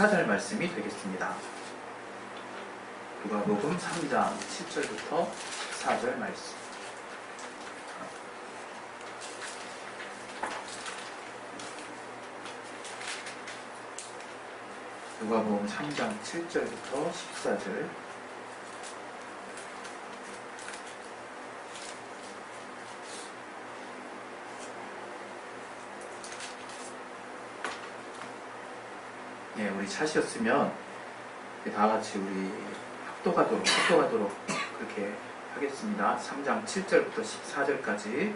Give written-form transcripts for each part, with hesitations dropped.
14절 말씀이 되겠습니다. 누가복음 3장 7절부터 14절 말씀. 누가복음 3장 7절부터 14절. 네, 우리 찾으셨으면 다 같이 우리 합독하도록 그렇게 하겠습니다. 3장 7절부터 14절까지.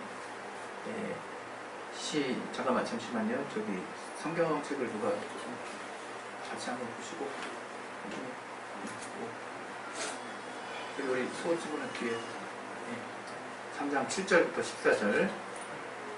잠깐만, 잠시만요. 저기 성경책을 누가 같이 한번 보시고, 그리고 우리 소집은 뒤에 3장 7절부터 14절.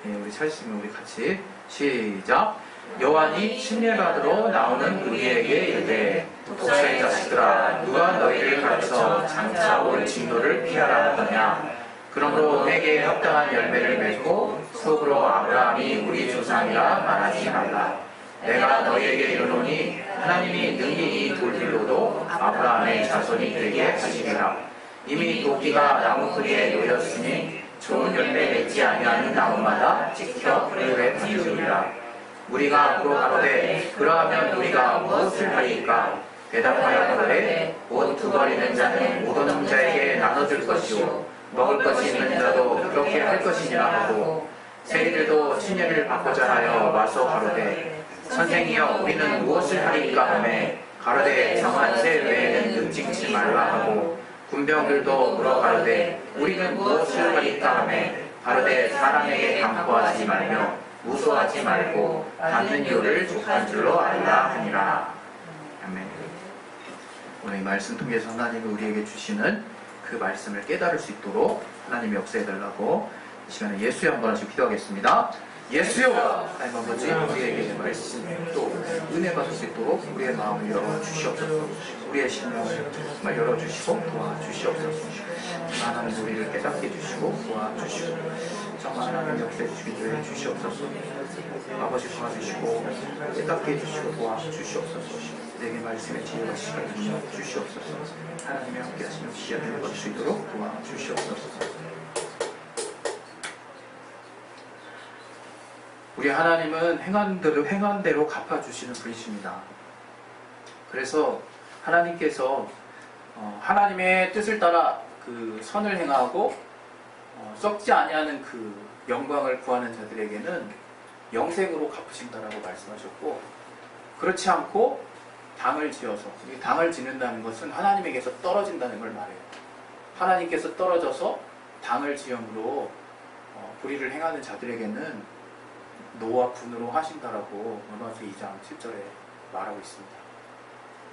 우리 찾으시면 우리 같이 시작. 요한이 침례받으러 나오는 우리에게 이르되 독사의 자식들아, 누가 너희를 가르쳐 장차 올 진노를 피하라 하더냐. 그러므로 내게 합당한 열매를 맺고 속으로 아브라함이 우리 조상이라 말하지 말라. 내가 너희에게 이르노니 하나님이 능히 이 돌들로도 아브라함의 자손이 되게 하시리라. 이미 도끼가 나무 뿌리에 놓였으니 좋은 열매 맺지 아니하는 나무마다 지켜 불에 던지리라. 우리가 앞으로 가로되 그러하면 우리가 무엇을 하리까? 대답하여 가로되 옷 두거리는 자는 못 얻는 자에게 나눠줄 것이요 먹을 것이 있는 자도 그렇게 할 것이니라 하고, 세리들도 침례를 받고자 하여 와서 가로되 선생이여 우리는 무엇을 하리까 하매 가로되 정한 새 외에는 능징치 말라 하고, 군병들도 물어 가로되 우리는 무엇을 하리까 하매 가로되 사람에게 강포하지 말며 무소하지 말고 받는 이유를 족한 줄로 알라 하니라. 아멘. 오늘 이 말씀 통해서 하나님이 우리에게 주시는 그 말씀을 깨달을 수 있도록 하나님이 역사해달라고 이 시간에 예수여 한번 하시고 기도하겠습니다. 예수여, 하나님 아버지, 우리에게 말씀 또 은혜 받을 수 있도록 우리의 마음을 열어주시옵소서. 우리의 심령을 정말 열어주시고 도와주시옵소서. 하나님 우리를 깨닫게 해주시고 도와주시고 정말 하나님 역사해 주시기도 해주시옵소서. 아버지 도와주시고 깨닫게 해주시고 도와주시옵소서. 내게 말씀의 지혜와 시간을 주시옵소서. 하나님의 함께 하시며 시야를 받을 수 있도록 도와주시옵소서. 우리 하나님은 행한 대로 갚아주시는 분이십니다. 그래서 하나님께서 하나님의 뜻을 따라 그 선을 행하고 썩지 아니하는 그 영광을 구하는 자들에게는 영생으로 갚으신다라고 말씀하셨고, 그렇지 않고 당을 지어서, 당을 짓는다는 것은 하나님에게서 떨어진다는 걸 말해요. 하나님께서 떨어져서 당을 지음으로 불의를 행하는 자들에게는 노와 분으로 하신다라고 로마서 2장 7절에 말하고 있습니다.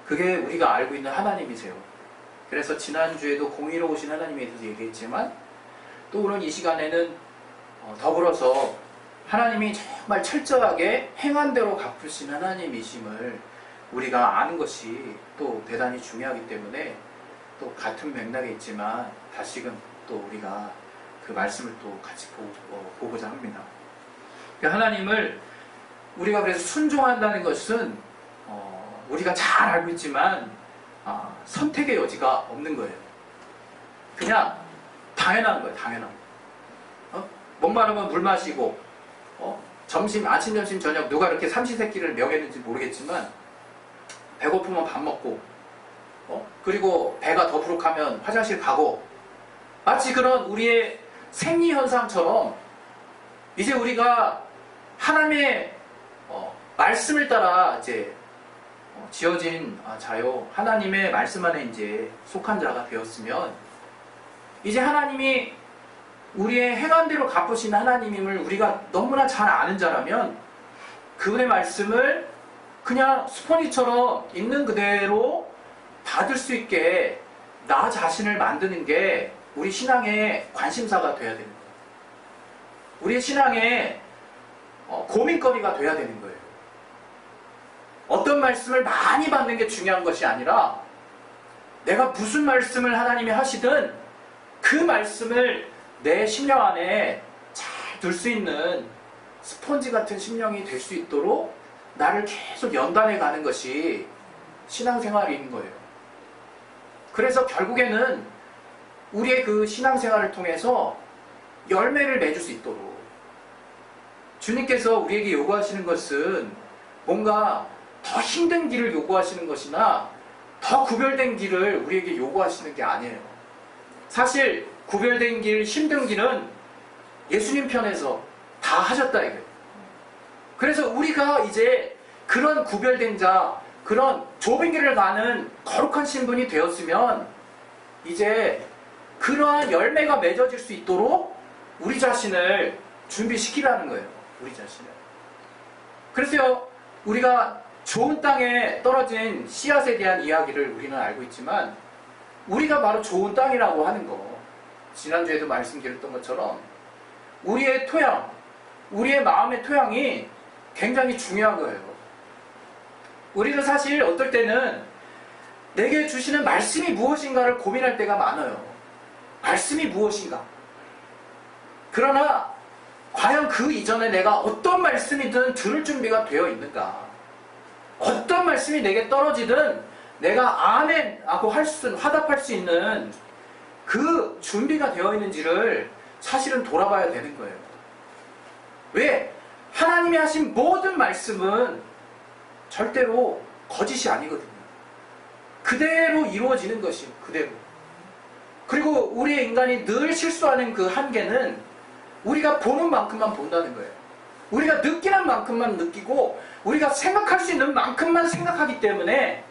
그게 우리가 알고 있는 하나님이세요. 그래서 지난주에도 공의로우신 하나님에 대해서 얘기했지만, 또 오늘 이 시간에는 더불어서 하나님이 정말 철저하게 행한 대로 갚으신 하나님이심을 우리가 아는 것이 또 대단히 중요하기 때문에, 또 같은 맥락에 있지만 다시금 또 우리가 그 말씀을 또 같이 보고자 합니다. 하나님을 우리가 그래서 순종한다는 것은 우리가 잘 알고 있지만 선택의 여지가 없는 거예요. 그냥 당연한 거예요. 당연한 거. 목마르면 물 마시고 점심, 아침, 점심, 저녁 누가 이렇게 삼시세끼를 명했는지 모르겠지만 배고프면 밥 먹고 그리고 배가 더부룩하면 화장실 가고, 마치 그런 우리의 생리현상처럼 이제 우리가 하나님의 말씀을 따라 이제 지어진 자요, 하나님의 말씀 안에 이제 속한 자가 되었으면, 이제 하나님이 우리의 행한 대로 갚으신 하나님임을 우리가 너무나 잘 아는 자라면 그분의 말씀을 그냥 스포니처럼 있는 그대로 받을 수 있게 나 자신을 만드는 게 우리 신앙의 관심사가 돼야 되는 거예요. 우리의 신앙의 고민거리가 돼야 되는 거예요. 어떤 말씀을 많이 받는 게 중요한 것이 아니라, 내가 무슨 말씀을 하나님이 하시든 그 말씀을 내 심령 안에 잘 둘 수 있는 스펀지 같은 심령이 될 수 있도록 나를 계속 연단해 가는 것이 신앙생활인 거예요. 그래서 결국에는 우리의 그 신앙생활을 통해서 열매를 맺을 수 있도록 주님께서 우리에게 요구하시는 것은 뭔가 더 힘든 길을 요구하시는 것이나 더 구별된 길을 우리에게 요구하시는 게 아니에요. 사실 구별된 길, 힘든 길은 예수님 편에서 다 하셨다 이거예요. 그래서 우리가 이제 그런 구별된 자, 그런 좁은 길을 가는 거룩한 신분이 되었으면 이제 그러한 열매가 맺어질 수 있도록 우리 자신을 준비시키라는 거예요. 우리 자신을. 그래서요, 우리가 좋은 땅에 떨어진 씨앗에 대한 이야기를 우리는 알고 있지만 우리가 바로 좋은 땅이라고 하는 거, 지난주에도 말씀드렸던 것처럼 우리의 토양, 우리의 마음의 토양이 굉장히 중요한 거예요. 우리는 사실 어떨 때는 내게 주시는 말씀이 무엇인가를 고민할 때가 많아요. 말씀이 무엇인가? 그러나 과연 그 이전에 내가 어떤 말씀이든 들을 준비가 되어 있는가? 어떤 말씀이 내게 떨어지든 내가 아멘 하고 화답할 수 있는 그 준비가 되어 있는지를 사실은 돌아봐야 되는 거예요. 왜? 하나님이 하신 모든 말씀은 절대로 거짓이 아니거든요. 그대로 이루어지는 것이 그대로. 그리고 우리의 인간이 늘 실수하는 그 한계는 우리가 보는 만큼만 본다는 거예요. 우리가 느끼는 만큼만 느끼고 우리가 생각할 수 있는 만큼만 생각하기 때문에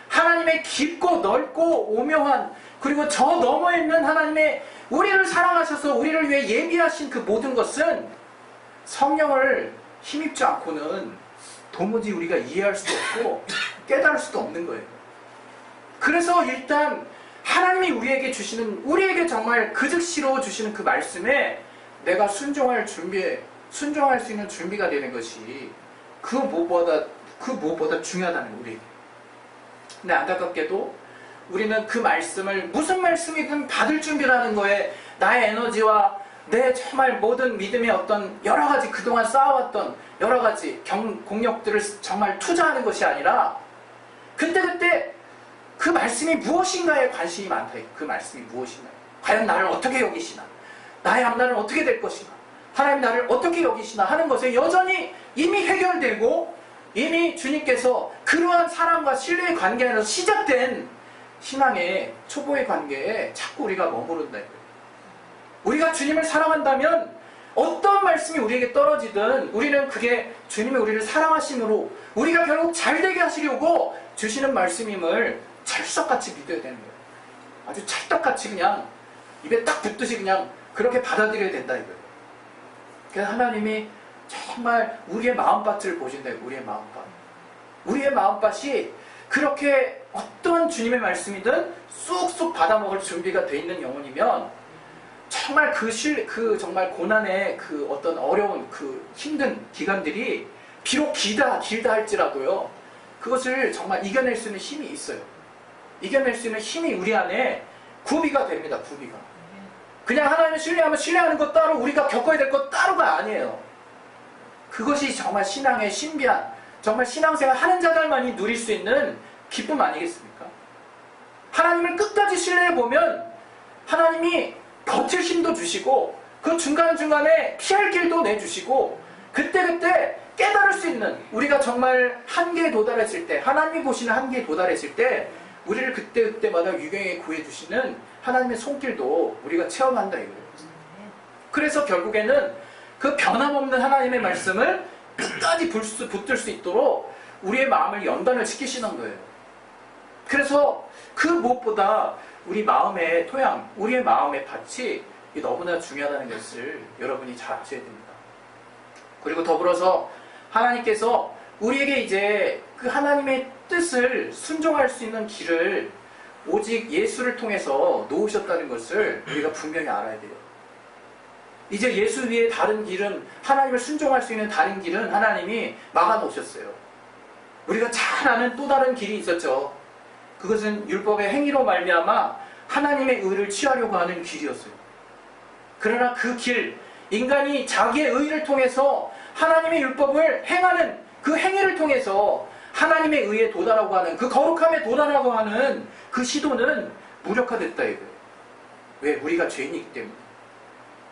하나님의 깊고 넓고 오묘한, 그리고 저 너머에 있는 하나님의 우리를 사랑하셔서 우리를 위해 예비하신 그 모든 것은 성령을 힘입지 않고는 도무지 우리가 이해할 수도 없고 깨달을 수도 없는 거예요. 그래서 일단 하나님이 우리에게 주시는, 우리에게 정말 그 즉시로 주시는 그 말씀에 내가 순종할 수 있는 준비가 되는 것이 그 무엇보다 중요하다는 거예요, 우리에게. 근데 안타깝게도 우리는 그 말씀을 무슨 말씀이든 받을 준비라는 거에 나의 에너지와 내 정말 모든 믿음의 어떤 여러 가지 그동안 쌓아왔던 여러 가지 공력들을 정말 투자하는 것이 아니라 그때 그 말씀이 무엇인가에 관심이 많다. 그 말씀이 무엇인가? 과연 나를 어떻게 여기시나? 나의 앞날은 어떻게 될 것인가? 하나님 나를 어떻게 여기시나 하는 것에 여전히 이미 해결되고 이미 주님께서 그러한 사랑과 신뢰의 관계에서 시작된 신앙의 초보의 관계에 자꾸 우리가 머무른다. 우리가 주님을 사랑한다면 어떤 말씀이 우리에게 떨어지든 우리는 그게 주님이 우리를 사랑하심으로 우리가 결국 잘되게 하시려고 주시는 말씀임을 찰떡같이 믿어야 되는 거예요. 아주 찰떡같이 그냥 입에 딱 붙듯이 그냥 그렇게 받아들여야 된다 이거예요. 그래서 하나님이 정말 우리의 마음밭을 보신다. 우리의 마음밭. 우리의 마음밭이 그렇게 어떤 주님의 말씀이든 쑥쑥 받아먹을 준비가 돼 있는 영혼이면 정말 그 정말 고난의 그 어떤 어려운 그 힘든 기간들이 비록 길다 할지라도요, 그것을 정말 이겨낼 수 있는 힘이 있어요. 이겨낼 수 있는 힘이 우리 안에 구비가 됩니다. 구비가. 그냥 하나님을 신뢰하면 신뢰하는 것 따로 우리가 겪어야 될 것 따로가 아니에요. 그것이 정말 신앙의 신비한, 정말 신앙생활 하는 자들만이 누릴 수 있는 기쁨 아니겠습니까? 하나님을 끝까지 신뢰해보면 하나님이 버틸 힘도 주시고 그 중간중간에 피할 길도 내주시고 그때 깨달을 수 있는, 우리가 정말 한계에 도달했을 때, 하나님이 보시는 한계에 도달했을 때 우리를 그때마다 유경에 구해주시는 하나님의 손길도 우리가 체험한다 이거예요. 그래서 결국에는 그 변함없는 하나님의 말씀을 끝까지 붙들 수 있도록 우리의 마음을 연단을 시키시는 거예요. 그래서 그 무엇보다 우리 마음의 토양, 우리의 마음의 밭이 너무나 중요하다는 것을 여러분이 잘 아셔야 됩니다. 그리고 더불어서 하나님께서 우리에게 이제 그 하나님의 뜻을 순종할 수 있는 길을 오직 예수를 통해서 놓으셨다는 것을 우리가 분명히 알아야 돼요. 이제 예수 위에 다른 길은, 하나님을 순종할 수 있는 다른 길은 하나님이 막아놓으셨어요. 우리가 잘 아는 또 다른 길이 있었죠. 그것은 율법의 행위로 말미암아 하나님의 의를 취하려고 하는 길이었어요. 그러나 그 길, 인간이 자기의 의를 통해서 하나님의 율법을 행하는 그 행위를 통해서 하나님의 의에 도달하고 하는 그 거룩함에 도달하고 하는 그 시도는 무력화됐다 이거예요. 왜? 우리가 죄인이기 때문에.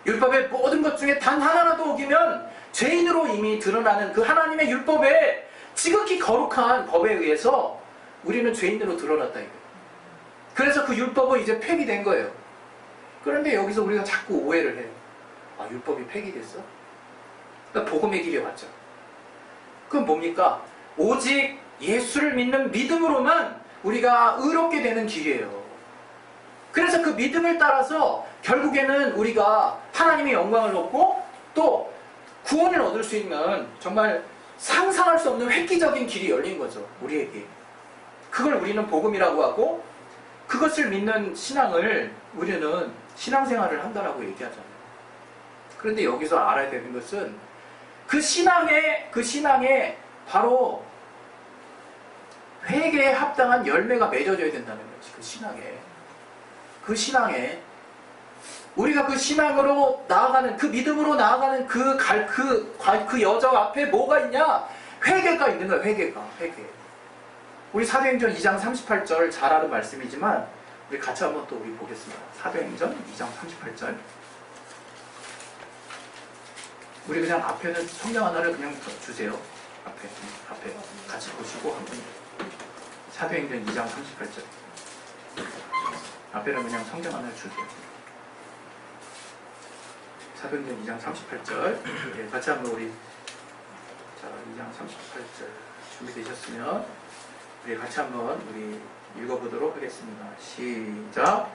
율법의 모든 것 중에 단 하나라도 어기면 죄인으로 이미 드러나는 그 하나님의 율법에 지극히 거룩한 법에 의해서 우리는 죄인으로 드러났다 이거예요. 그래서 그 율법은 이제 폐기된 거예요. 그런데 여기서 우리가 자꾸 오해를 해요. 아, 율법이 폐기됐어? 그러니까 복음의 길이 왔죠. 그건 뭡니까? 오직 예수를 믿는 믿음으로만 우리가 의롭게 되는 길이에요. 그래서 그 믿음을 따라서 결국에는 우리가 하나님의 영광을 얻고 또 구원을 얻을 수 있는 정말 상상할 수 없는 획기적인 길이 열린 거죠. 우리에게. 그걸 우리는 복음이라고 하고 그것을 믿는 신앙을 우리는 신앙생활을 한다라고 얘기하잖아요. 그런데 여기서 알아야 되는 것은 그 신앙에 바로 회개에 합당한 열매가 맺어져야 된다는 거지. 그 신앙에 우리가 그 신앙으로 나아가는 그 믿음으로 나아가는 그 여정 앞에 뭐가 있냐? 회개가 있는 거야. 회개. 우리 사도행전 2장 38절 잘 아는 말씀이지만 우리 같이 한번 또 우리 보겠습니다. 사도행전 2장 38절. 우리 그냥 앞에는 성경 하나를 그냥 주세요. 앞에 같이 보시고 한번. 사도행전 2장 38절. 앞에는 그냥 성경 하나를 주세요. 사도행전 2장 38절. 네, 같이 한번 우리 자 2장 38절 준비되셨으면 우리 같이 한번 우리 읽어보도록 하겠습니다. 시작.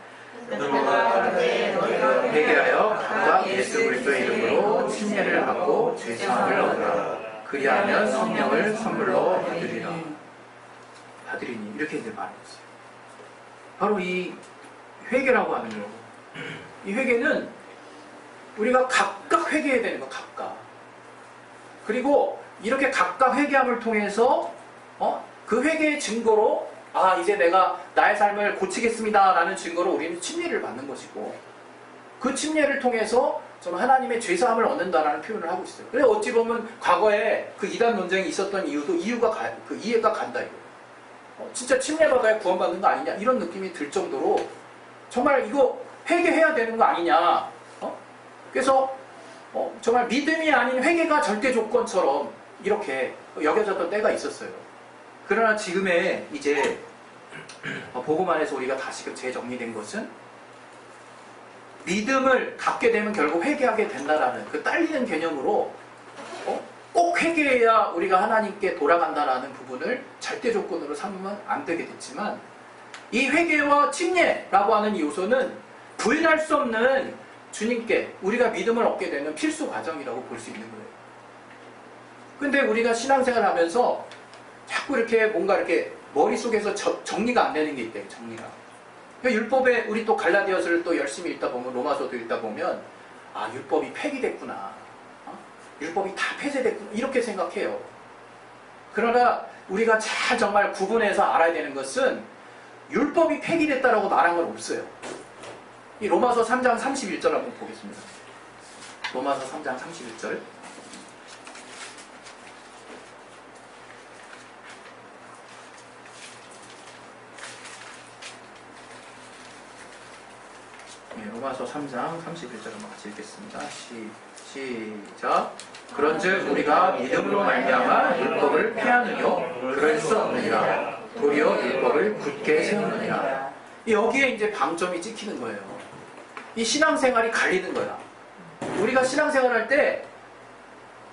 회개하여 각각 예수 그리스도의 이름으로 침례를 받고 죄 사함을 얻으라. 그리하면 성령을 선물로 받으리니 이렇게 이제 말했어요. 바로 이 회개라고 하는 거. 이 회개는 우리가 각각 회개해야 되는 거. 각각. 그리고 이렇게 각각 회개함을 통해서 그 회개의 증거로 이제 내가 나의 삶을 고치겠습니다 라는 증거로 우리는 침례를 받는 것이고 그 침례를 통해서 저는 하나님의 죄사함을 얻는다라는 표현을 하고 있어요. 그래서 어찌 보면 과거에 그 이단 논쟁이 있었던 이해가 간다 이거예요. 진짜 침례받아야 구원받는 거 아니냐 이런 느낌이 들 정도로 정말 이거 회개해야 되는 거 아니냐. 그래서 정말 믿음이 아닌 회개가 절대 조건처럼 이렇게 여겨졌던 때가 있었어요. 그러나 지금의 이제 복음 안에서 우리가 다시금 재정리된 것은 믿음을 갖게 되면 결국 회개하게 된다라는 그 딸리는 개념으로 꼭 회개해야 우리가 하나님께 돌아간다라는 부분을 절대 조건으로 삼으면 안 되게 됐지만 이 회개와 침례라고 하는 이 요소는 부인할 수 없는 주님께 우리가 믿음을 얻게 되는 필수 과정이라고 볼 수 있는 거예요. 근데 우리가 신앙생활 하면서 자꾸 이렇게 뭔가 이렇게 머릿속에서 정리가 안 되는 게 있대요. 정리가. 그러니까 율법에 우리 또 갈라디아서를 또 열심히 읽다 보면 로마서도 읽다 보면 율법이 폐기됐구나. 율법이 다 폐쇄됐구나. 이렇게 생각해요. 그러나 우리가 잘 정말 구분해서 알아야 되는 것은 율법이 폐기됐다라고 말한 건 없어요. 이 로마서 3장 31절 한번 보겠습니다. 로마서 3장 31절. 로마서 3장 31절 한번 같이 읽겠습니다. 시작. 그런즉 우리가 믿음으로 말미암아 율법을 폐하느뇨 그럴 수 없느니라. 도리어 율법을 굳게 세우느니라. 여기에 이제 방점이 찍히는 거예요. 이 신앙생활이 갈리는 거야. 우리가 신앙생활할 때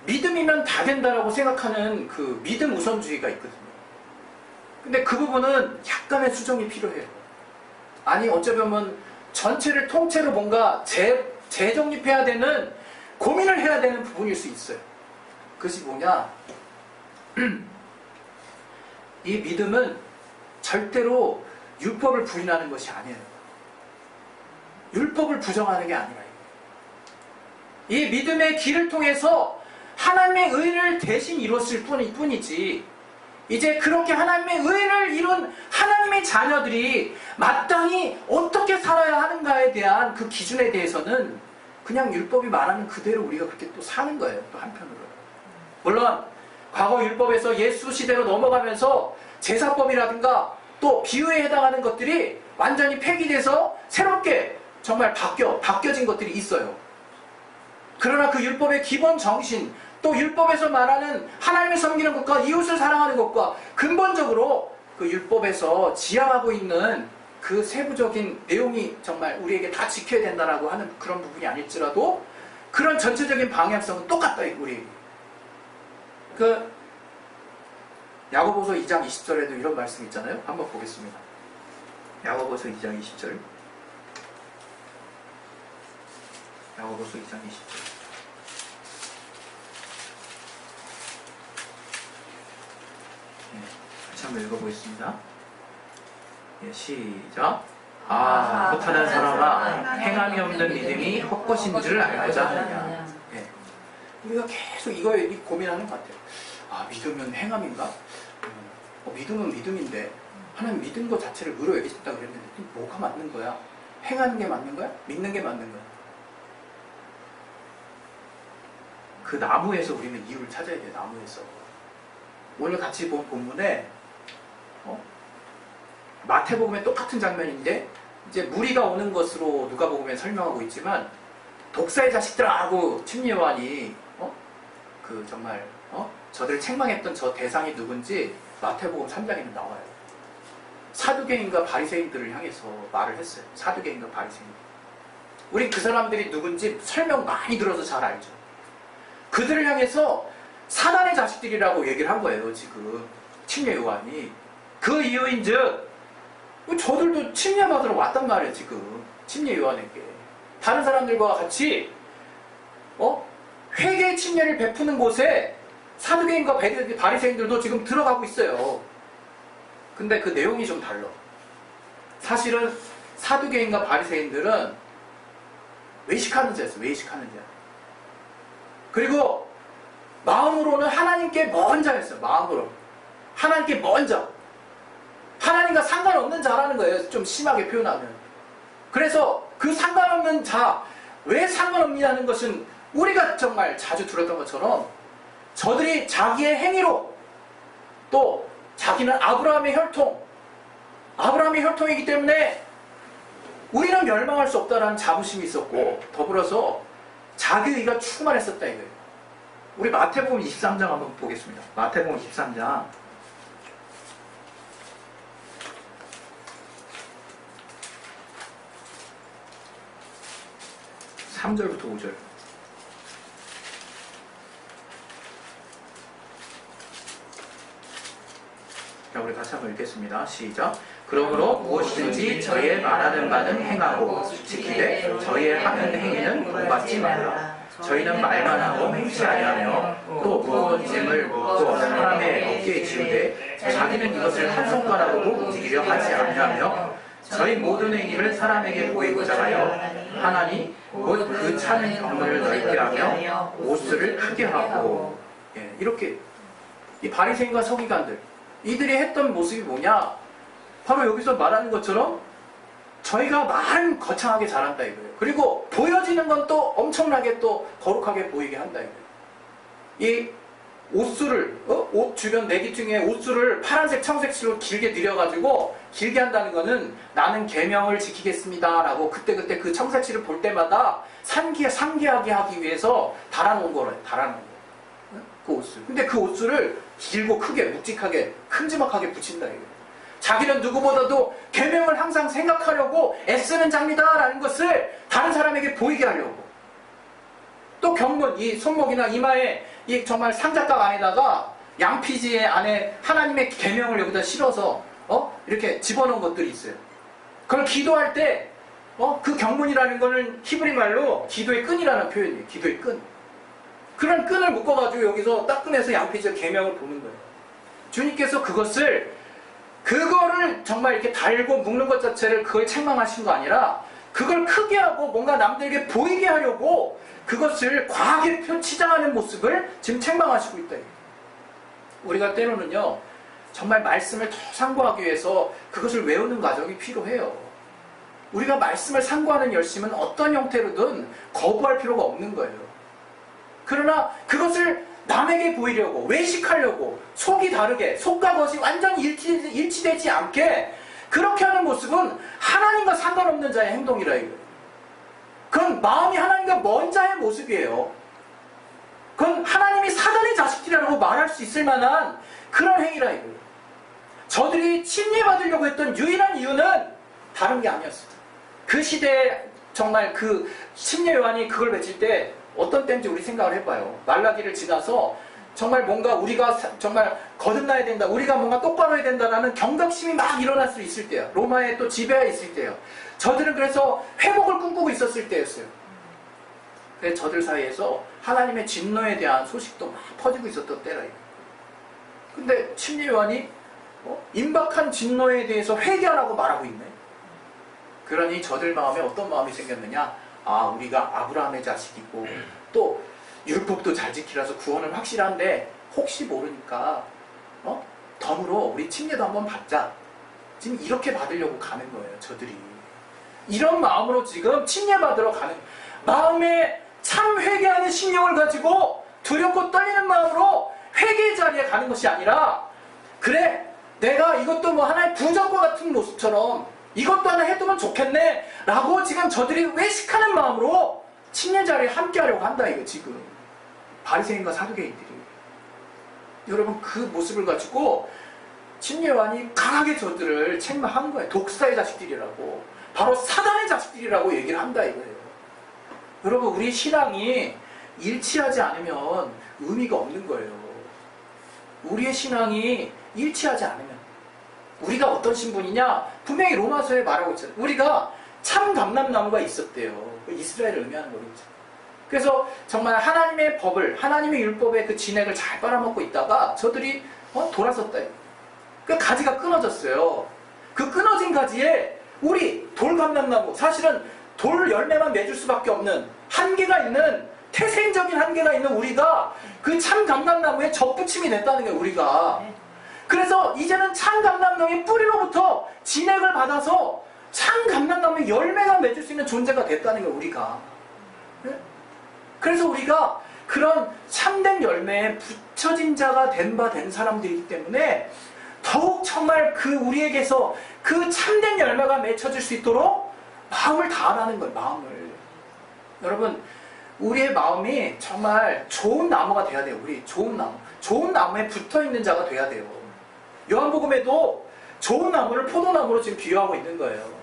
믿음이면 다 된다라고 생각하는 그 믿음 우선주의가 있거든요. 근데 그 부분은 약간의 수정이 필요해요. 아니 어쩌면 전체를 통째로 뭔가 재정립해야 되는 고민을 해야 되는 부분일 수 있어요. 그것이 뭐냐? 이 믿음은 절대로 율법을 부인하는 것이 아니에요. 율법을 부정하는 게 아니라 이 믿음의 길을 통해서 하나님의 의를 대신 이뤘을 뿐이지 이제 그렇게 하나님의 의를 이룬 하나님의 자녀들이 마땅히 어떻게 살아야 하는가에 대한 그 기준에 대해서는 그냥 율법이 말하는 그대로 우리가 그렇게 또 사는 거예요. 또 한편으로. 물론 과거 율법에서 예수 시대로 넘어가면서 제사법이라든가 또 비유에 해당하는 것들이 완전히 폐기돼서 새롭게 정말 바뀌어진 것들이 있어요. 그러나 그 율법의 기본 정신, 또 율법에서 말하는 하나님을 섬기는 것과 이웃을 사랑하는 것과 근본적으로 그 율법에서 지향하고 있는 그 세부적인 내용이 정말 우리에게 다 지켜야 된다라고 하는 그런 부분이 아닐지라도 그런 전체적인 방향성은 똑같다, 우리에게. 그 야고보서 2장 20절에도 이런 말씀이 있잖아요. 한번 보겠습니다. 야고보서 2장 20절. 야고보서 2장 20절. 같이 한번 읽어보겠습니다. 예, 시작. 못하는 사람아, 행함이 없는 믿음이 헛것인 줄 알고자 하느냐. 예. 우리가 계속 이거에 고민하는 것 같아요. 믿으면 행함인가? 믿음은 믿음인데 하나님 믿은 것 자체를 무료 여기셨다 그랬는데 뭐가 맞는 거야? 행하는 게 맞는 거야? 믿는 게 맞는 거야? 그 나무에서 우리는 이유를 찾아야 돼요. 나무에서. 오늘 같이 본 본문에 마태복음의 똑같은 장면인데 이제 무리가 오는 것으로 누가복음에 설명하고 있지만 독사의 자식들아 하고 침례요한이 그 정말 저들을 책망했던 저 대상이 누군지 마태복음 3장에는 나와요. 사두개인과 바리새인들을 향해서 말을 했어요. 사두개인과 바리새인. 우리 그 사람들이 누군지 설명 많이 들어서 잘 알죠. 그들을 향해서 사단의 자식들이라고 얘기를 한 거예요. 지금 침례요한이. 그 이유인즉 저들도 침례받으러 왔단 말이에요. 지금 침례요한에게. 다른 사람들과 같이 회개의 침례를 베푸는 곳에 사두개인과 바리새인들도 지금 들어가고 있어요. 근데 그 내용이 좀 달라. 사실은 사두개인과 바리새인들은 외식하는 자였어요. 외식하는 자. 그리고 마음으로는 하나님께 먼 자였어요. 마음으로. 하나님께 먼저. 하나님과 상관없는 자라는 거예요. 좀 심하게 표현하면. 그래서 그 상관없는 자, 왜 상관없냐는 것은 우리가 정말 자주 들었던 것처럼 저들이 자기의 행위로 또 자기는 아브라함의 혈통이기 때문에 우리는 멸망할 수 없다라는 자부심이 있었고 더불어서 자기의가 충만했었다 이거예요. 우리 마태복음 23장 한번 보겠습니다. 마태복음 23장 3절부터 5절. 자, 우리 같이 한번 읽겠습니다. 시작. 그러므로 무엇이든지 저희의 말하는 바는 행하고 지키되 저희의 하는 행위는 본받지 말라. 저희는 말만 하고 행치 아니하며 또 무거운 짐을 묻고 사람의 어깨에 지우되 자기는 이것을 한 손가락으로 움직이려 하지 아니하며 저희 모든 행위를 사람에게 보이고자 하여 하나니 곧 그 차는 경문을 넓게 하며 옷을 크게 하고. 이렇게 이 바리새인과 서기관들 이들이 했던 모습이 뭐냐? 바로 여기서 말하는 것처럼 저희가 말은 거창하게 잘한다 이거예요. 그리고 보여지는 건 또 엄청나게 또 거룩하게 보이게 한다 이거예요. 이 옷술을 옷 주변 내기층에 옷술을 파란색 청색실로 길게 들여가지고 길게 한다는 거는 나는 계명을 지키겠습니다 라고 그때그때 그 청색실을 볼 때마다 상기하게 하기 위해서 달아놓은 거래요. 달아놓은 거. 그 옷술. 근데 그 옷술을 길고 크게 묵직하게 큼지막하게 붙인다 이거예요. 자기는 누구보다도 계명을 항상 생각하려고 애쓰는 자입니다라는 것을 다른 사람에게 보이게 하려고. 또 경문, 이 손목이나 이마에 이 정말 상자각 안에다가 양피지의 안에 하나님의 계명을 여기다 실어서 이렇게 집어넣은 것들이 있어요. 그걸 기도할 때 그 경문이라는 거는 히브리 말로 기도의 끈이라는 표현이에요. 기도의 끈. 그런 끈을 묶어가지고 여기서 딱 꺼내서 양피지의 계명을 보는 거예요. 주님께서 그거를 정말 이렇게 달고 묶는 것 자체를 그걸 책망하신 거 아니라 그걸 크게 하고 뭔가 남들에게 보이게 하려고 그것을 과하게 치장하는 모습을 지금 책망하시고 있다. 우리가 때로는요 정말 말씀을 더 상고하기 위해서 그것을 외우는 과정이 필요해요. 우리가 말씀을 상고하는 열심은 어떤 형태로든 거부할 필요가 없는 거예요. 그러나 그것을 남에게 보이려고, 외식하려고, 속이 다르게, 속과 겉이 완전히 일치되지 않게 그렇게 하는 모습은 하나님과 상관없는 자의 행동이라 이거예요. 그건 마음이 하나님과 먼 자의 모습이에요. 그건 하나님이 사단의 자식들이라고 말할 수 있을 만한 그런 행위라 이거예요. 저들이 침례받으려고 했던 유일한 이유는 다른 게 아니었어요. 그 시대에 정말 그 침례 요한이 그걸 외칠 때 어떤 때인지 우리 생각을 해봐요. 말라기를 지나서 정말 뭔가 우리가 정말 거듭나야 된다, 우리가 뭔가 똑바로 해야 된다라는 경각심이 막 일어날 수 있을 때요. 로마에 또 지배가 있을 때요. 저들은 그래서 회복을 꿈꾸고 있었을 때였어요. 그래서 저들 사이에서 하나님의 진노에 대한 소식도 막 퍼지고 있었던 때라. 근데 침례 요한이 임박한 진노에 대해서 회개하라고 말하고 있네. 그러니 저들 마음에 어떤 마음이 생겼느냐? 아, 우리가 아브라함의 자식이고 또 율법도 잘 지키라서 구원은 확실한데 혹시 모르니까 덤으로 우리 침례도 한번 받자. 지금 이렇게 받으려고 가는 거예요. 저들이 이런 마음으로 지금 침례 받으러 가는, 마음에 참 회개하는 심령을 가지고 두렵고 떨리는 마음으로 회개의 자리에 가는 것이 아니라, 그래 내가 이것도 뭐 하나의 부적과 같은 모습처럼 이것도 하나 해두면 좋겠네 라고 지금 저들이 외식하는 마음으로 침례 자리에 함께 하려고 한다 이거. 지금 바리새인과 사두개인들이, 여러분 그 모습을 가지고 침례 요한이 강하게 저들을 책망한 거예요. 독사의 자식들이라고, 바로 사단의 자식들이라고 얘기를 한다 이거예요. 여러분 우리 신앙이 일치하지 않으면 의미가 없는 거예요. 우리의 신앙이 일치하지 않으면, 우리가 어떤 신분이냐, 분명히 로마서에 말하고 있잖아요. 우리가 참 감람나무가 있었대요. 이스라엘을 의미하는 거겠죠. 그래서 정말 하나님의 법을, 하나님의 율법의 그 진액을 잘 빨아먹고 있다가 저들이 돌아섰다. 그 가지가 끊어졌어요. 그 끊어진 가지에 우리 돌감람나무, 사실은 돌 열매만 맺을 수밖에 없는 한계가 있는, 태생적인 한계가 있는 우리가 그 참 감람나무에 접붙임이 됐다는 거예요. 우리가. 그래서 이제는 참 감람나무의 뿌리로부터 진액을 받아서 참 감람나무의 열매가 맺을 수 있는 존재가 됐다는 거예요. 우리가. 그래서 우리가 그런 참된 열매에 붙여진 자가 된 사람들이기 때문에 더욱 정말 그 우리에게서 그 참된 열매가 맺혀질 수 있도록 마음을 다하라는 거예요. 마음을. 여러분 우리의 마음이 정말 좋은 나무가 돼야 돼요. 우리 좋은 나무에 붙어있는 자가 돼야 돼요. 요한복음에도 좋은 나무를 포도나무로 지금 비유하고 있는 거예요.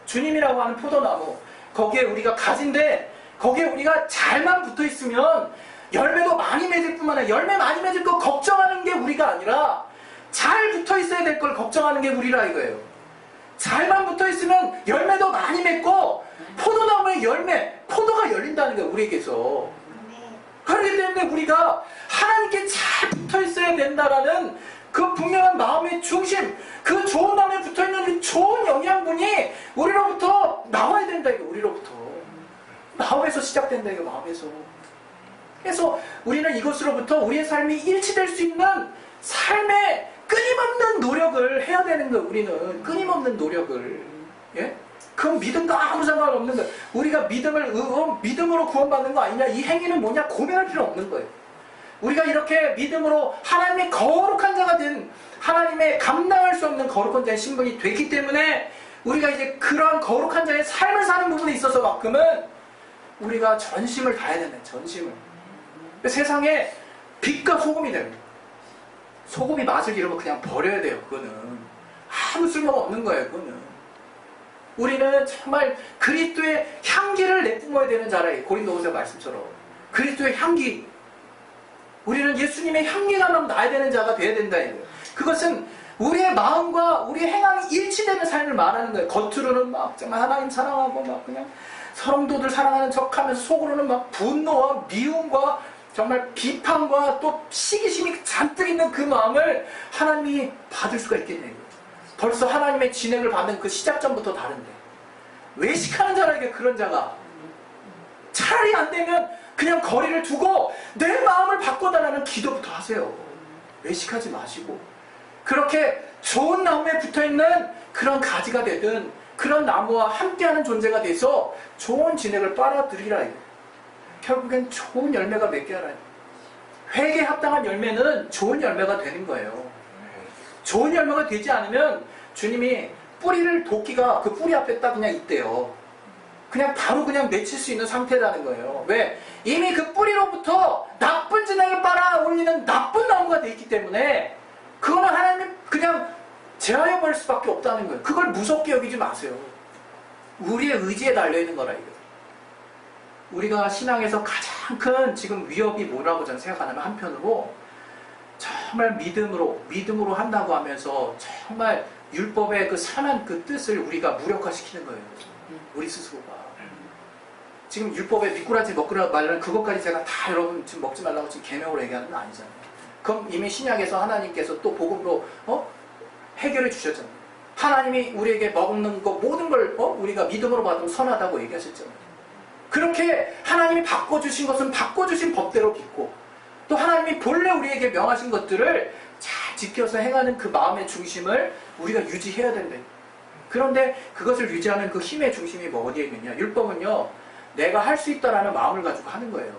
주님이라고 하는 포도나무, 거기에 우리가 가지인데 거기에 우리가 잘만 붙어있으면 열매도 많이 맺을 뿐만 아니라, 열매 많이 맺을 거 걱정하는 게 우리가 아니라 잘 붙어있어야 될 걸 걱정하는 게 우리라 이거예요. 잘만 붙어있으면 열매도 많이 맺고 포도나무의 열매, 포도가 열린다는 거예요. 우리에게서. 그렇기 때문에 우리가 하나님께 잘 붙어있어야 된다라는 그 분명한 마음의 중심, 그 좋은 나무에 붙어있는 그 좋은 영양분이 우리로부터 나와야 된다 이거. 우리로부터 마음에서 시작된다 이거. 마음에서. 그래서 우리는 이것으로부터 우리의 삶이 일치될 수 있는 삶의 끊임없는 노력을 해야 되는 거예요. 우리는 끊임없는 노력을. 예? 그건 믿음과 아무 상관없는 거예요. 우리가 믿음으로 구원받는 거 아니냐, 이 행위는 뭐냐 고민할 필요 없는 거예요. 우리가 이렇게 믿음으로 하나님의 거룩한 자가 된, 하나님의 감당할 수 없는 거룩한 자의 신분이 됐기 때문에 우리가 이제 그러한 거룩한 자의 삶을 사는 부분에 있어서만큼은 우리가 전심을 다해야 된다. 전심을. 세상에 빛과 소금이 됩니다. 소금이 맛을 잃으면 그냥 버려야 돼요. 그거는 아무 쓸모가 없는 거예요. 그거는. 우리는 정말 그리스도의 향기를 내뿜어야 되는 자라요. 고린도후서 말씀처럼 그리스도의 향기, 우리는 예수님의 향기가 나야 되는 자가 되어야 된다. 그것은 우리의 마음과 우리의 행함이 일치되는 삶을 말하는 거예요. 겉으로는 막 정말 하나님 사랑하고 막 그냥 성도들 사랑하는 척하면서 속으로는 막 분노와 미움과 정말 비판과 또 시기심이 잔뜩 있는 그 마음을 하나님이 받을 수가 있겠네요. 벌써 하나님의 진행을 받는 그 시작점부터 다른데, 외식하는 자라에게 그런 자가 차라리 안 되면 그냥 거리를 두고 내 마음을 바꿔달라는 기도부터 하세요. 외식하지 마시고 그렇게 좋은 나무에 붙어있는 그런 가지가 되든 그런 나무와 함께하는 존재가 돼서 좋은 진액을 빨아들이라. 결국엔 좋은 열매가 맺게 하라. 회개에 합당한 열매는 좋은 열매가 되는 거예요. 좋은 열매가 되지 않으면 주님이 뿌리를 도끼가 그 뿌리 앞에 딱 그냥 있대요. 그냥 바로 그냥 내칠 수 있는 상태라는 거예요. 왜? 이미 그 뿌리로부터 나쁜 진액을 빨아 올리는 나쁜 나무가 돼 있기 때문에 그거는 하나님이 그냥 제하여 버릴 수밖에 없다는 거예요. 그걸 무섭게 여기지 마세요. 우리의 의지에 달려있는 거라 이거예요. 우리가 신앙에서 가장 큰 지금 위협이 뭐라고 저는 생각하냐면 한편으로 정말 믿음으로 한다고 하면서 정말 율법의 그 선한 그 뜻을 우리가 무력화시키는 거예요. 우리 스스로가. 지금 율법에 미꾸라지 먹으라 말라는 그것까지 제가 다 여러분 지금 먹지 말라고 지금 계명으로 얘기하는 건 아니잖아요. 그럼 이미 신약에서 하나님께서 또 복음으로 해결해 주셨잖아요. 하나님이 우리에게 먹는 거 모든 걸 우리가 믿음으로 받으면 선하다고 얘기하셨잖아요. 그렇게 하나님이 바꿔주신 것은 바꿔주신 법대로 믿고 또 하나님이 본래 우리에게 명하신 것들을 잘 지켜서 행하는 그 마음의 중심을 우리가 유지해야 된다. 그런데 그것을 유지하는 그 힘의 중심이 뭐 어디에 있느냐. 율법은요, 내가 할 수 있다라는 마음을 가지고 하는 거예요.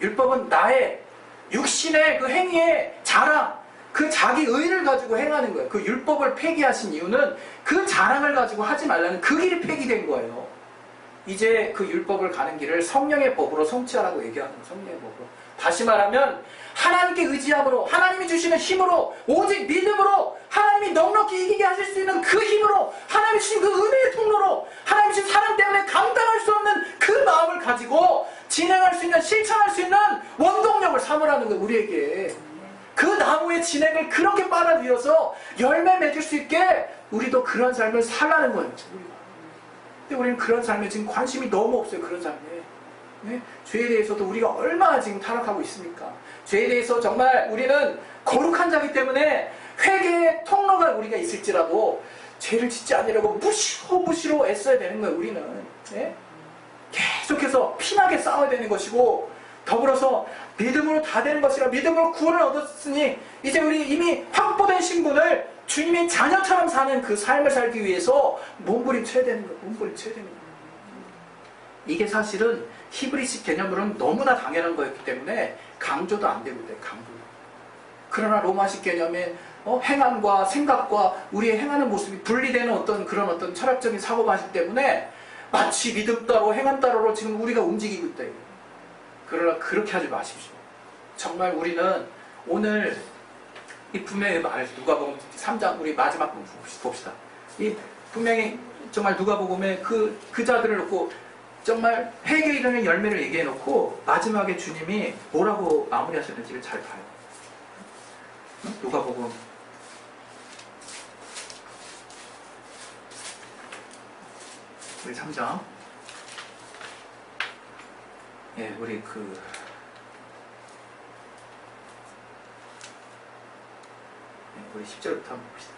율법은 나의 육신의 그 행위의 자랑, 그 자기 의를 가지고 행하는 거예요. 그 율법을 폐기하신 이유는 그 자랑을 가지고 하지 말라는 그 길이 폐기된 거예요. 이제 그 율법을 가는 길을 성령의 법으로 성취하라고 얘기하는 거예요. 성령의 법으로. 다시 말하면 하나님께 의지함으로, 하나님이 주시는 힘으로, 오직 믿음으로, 하나님이 넉넉히 이기게 하실 수 있는 그 힘으로, 하나님이 주신 그 은혜의 통로로, 하나님이 주신 사랑 때문에 감당할 수 없는 그 마음을 가지고 진행할 수 있는, 실천할 수 있는 원동력을 삼으라는 거예요. 우리에게. 그 나무의 진행을 그렇게 빨아들여서 열매 맺을 수 있게 우리도 그런 삶을 살라는 거예요. 근데 우리는 그런 삶에 지금 관심이 너무 없어요. 그런 삶에. 네? 죄에 대해서도 우리가 얼마나 지금 타락하고 있습니까? 죄에 대해서 정말 우리는 거룩한 자이기 때문에 회개의 통로가 우리가 있을지라도 죄를 짓지 않으려고 무시로 애써야 되는 거예요. 우리는. 네? 계속해서 피나게 싸워야 되는 것이고 더불어서 믿음으로 다 되는 것이라 믿음으로 구원을 얻었으니 이제 우리 이미 확보된 신분을 주님의 자녀처럼 사는 그 삶을 살기 위해서 몸부림쳐야 되는 거예요. 몸부림쳐야 되는 거예요. 이게 사실은 히브리식 개념으로는 너무나 당연한 거였기 때문에 강조도 안 되고 있대요. 강조. 그러나 로마식 개념의 행함과 생각과 우리의 행하는 모습이 분리되는 그런 철학적인 사고방식 때문에 마치 믿음 따로 행함 따로로 지금 우리가 움직이고 있다. 그러나 그렇게 하지 마십시오. 정말 우리는 오늘 이 분명히 말해서 누가복음 3장 우리 마지막 부분 봅시다. 이 분명히 정말 누가복음에 그 자들을 놓고 정말 회개에 이르는 열매를 얘기해 놓고 마지막에 주님이 뭐라고 마무리하셨는지를 잘 봐요. 누가복음 우리 3장 우리 우리 10절부터 한번 봅시다.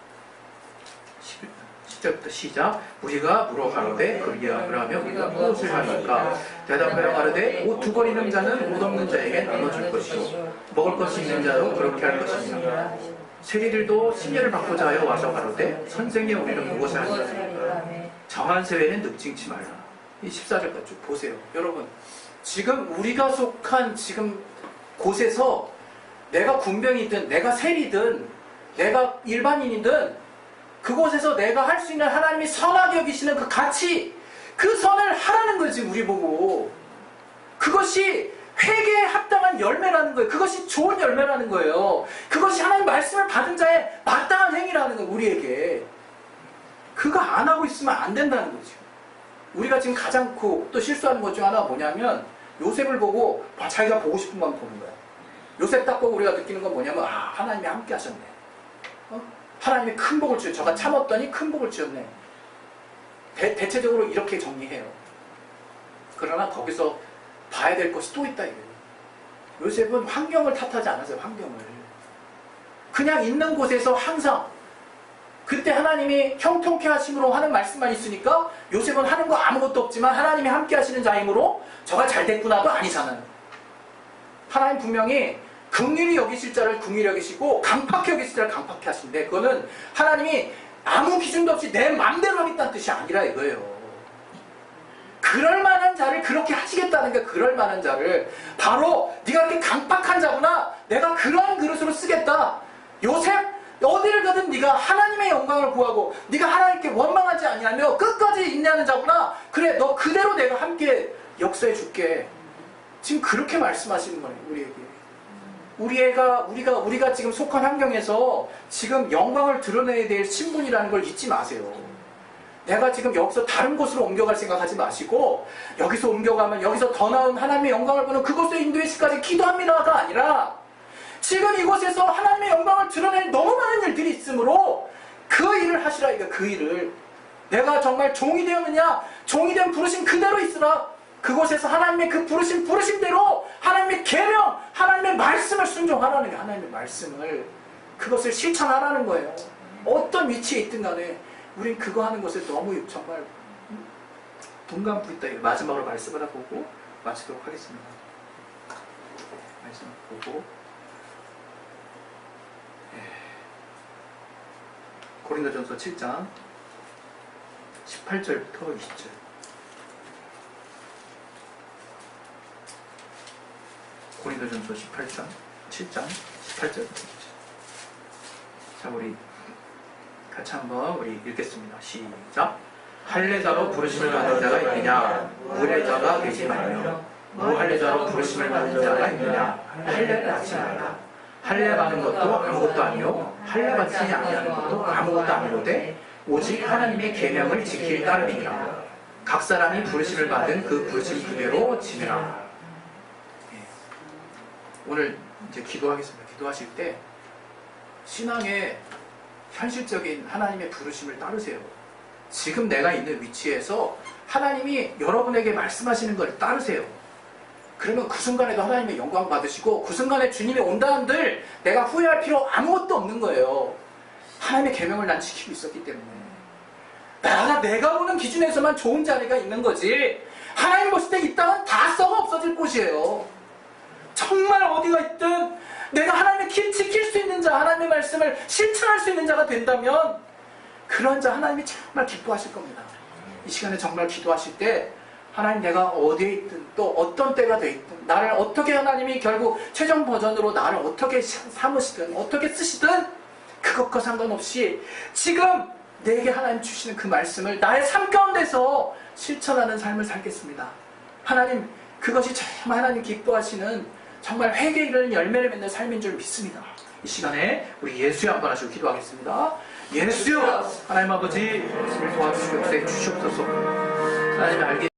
10절부터 시작. 우리가 물어가로되 그리하여 하며 우리가 무엇을 하니까 대답하여 가로되 옷 두 벌 있는 자는 옷 없는 자에게 나눠줄 것이요 먹을 것이 있는 자도 그렇게 할 것이니라. 세리들도 심려를 받고자 하여 와서 가로되 선생님 우리는 무엇을 하니까 정한 세회는 늑증치 말라. 이 14절까지 쭉 보세요. 여러분 지금 우리가 속한 지금 곳에서 내가 군병이든 내가 세리든 내가 일반인이든 그곳에서 내가 할 수 있는 하나님이 선하게 여기시는 그 가치, 그 선을 하라는 거지 우리 보고. 그것이 회개에 합당한 열매라는 거예요. 그것이 좋은 열매라는 거예요. 그것이 하나님 말씀을 받은 자의 마땅한 행위라는 거예요. 우리에게. 그거 안 하고 있으면 안 된다는 거죠. 우리가 지금 가장 또 실수하는 것 중 하나가 뭐냐면 요셉을 보고 자기가 보고 싶은 마음 보는 거야. 요셉 딱 보고 우리가 느끼는 건 뭐냐면 하나님이 함께 하셨네. 하나님이 큰 복을 주셨네. 저가 참았더니 큰 복을 주셨네. 대체적으로 이렇게 정리해요. 그러나 거기서 봐야 될 것이 또 있다 이거예요. 요셉은 환경을 탓하지 않았어요. 환경을. 그냥 있는 곳에서 항상 그때 하나님이 형통케 하심으로 하는 말씀만 있으니까 요셉은 하는 거 아무것도 없지만 하나님이 함께 하시는 자이므로 저가 잘 됐구나도 아니잖아요. 하나님 분명히 긍휼히 여기실 자를 긍휼히 여기시고 강팍히 여기실 자를 강팍히 하신데 그거는 하나님이 아무 기준도 없이 내 맘대로 하겠다는 뜻이 아니라 이거예요. 그 그럴 만한 자를 그렇게 하시겠다는 게 그럴 만한 자를 바로 네가 이렇게 강팍한 자구나. 내가 그런 그릇으로 쓰겠다. 요셉 어디를 가든 네가 하나님의 영광을 구하고 네가 하나님께 원망하지 아니하며 끝까지 인내하는 자구나. 그래 너 그대로 내가 함께 역사해 줄게. 지금 그렇게 말씀하시는 거예요. 우리에게. 우리가 지금 속한 환경에서 지금 영광을 드러내야 될 신분이라는 걸 잊지 마세요. 내가 지금 여기서 다른 곳으로 옮겨갈 생각하지 마시고 여기서 옮겨가면 여기서 더 나은 하나님의 영광을 보는 그곳에 인도하시기까지 기도합니다가 아니라 지금 이곳에서 하나님의 영광을 드러낼 너무 많은 일들이 있으므로 그 일을 하시라. 이거 그 일을 내가 정말 종이 되었느냐? 종이 된 부르심 그대로 있으라. 그곳에서 하나님의 그 부르심대로 하나님의 계명, 하나님의 말씀을 순종하라는 게 하나님의 말씀을 그것을 실천하라는 거예요. 어떤 위치에 있든 간에 우린 그거 하는 것에 너무 정말 동감부있다. 마지막으로 말씀을 하나 보고 마치도록 하겠습니다. 말씀 보고 고린도전서 7장 18절부터 20절. 고린도전서 7장 18절부터 20절. 자, 우리 같이 한번 우리 읽겠습니다. 시작. 할례자로 부르심을 받는 자가 있느냐? 무할례자가 되지 말며 무할례자로 부르심을 받는 자가 있느냐? 할례를 하지 말라. 할례 받는 것도 아무것도 아니요 할례 받지 아니하는 것도 아무것도 아니로되 오직 하나님의 계명을 지킬 따름이니라. 각 사람이 부르심을 받은 그 부르심 그대로 지내라. 오늘 이제 기도하겠습니다. 기도하실 때 신앙의 현실적인 하나님의 부르심을 따르세요. 지금 내가 있는 위치에서 하나님이 여러분에게 말씀하시는 걸 따르세요. 그러면 그 순간에도 하나님의 영광 받으시고 그 순간에 주님이 온다 한들 내가 후회할 필요 아무것도 없는 거예요. 하나님의 계명을 난 지키고 있었기 때문에. 내가 보는 기준에서만 좋은 자리가 있는 거지. 하나님 보실 때 이 땅은 다 썩어 없어질 곳이에요. 정말 어디가 있든 내가 하나님의 길 지킬 수 있는 자, 하나님의 말씀을 실천할 수 있는 자가 된다면 그런 자 하나님이 정말 기뻐하실 겁니다. 이 시간에 정말 기도하실 때 하나님 내가 어디에 있든 또 어떤 때가 돼 있든 나를 어떻게 하나님이 결국 최종 버전으로 나를 어떻게 삼으시든 어떻게 쓰시든 그것과 상관없이 지금 내게 하나님 주시는 그 말씀을 나의 삶 가운데서 실천하는 삶을 살겠습니다. 하나님 그것이 정말 하나님 기뻐하시는 정말 회개에 이르는 열매를 맺는 삶인 줄 믿습니다. 이 시간에 우리 예수여 한번 하시고 기도하겠습니다. 예수여 하나님 아버지 말씀을 도와주시고 역사해 주시옵소서. 하나님 알게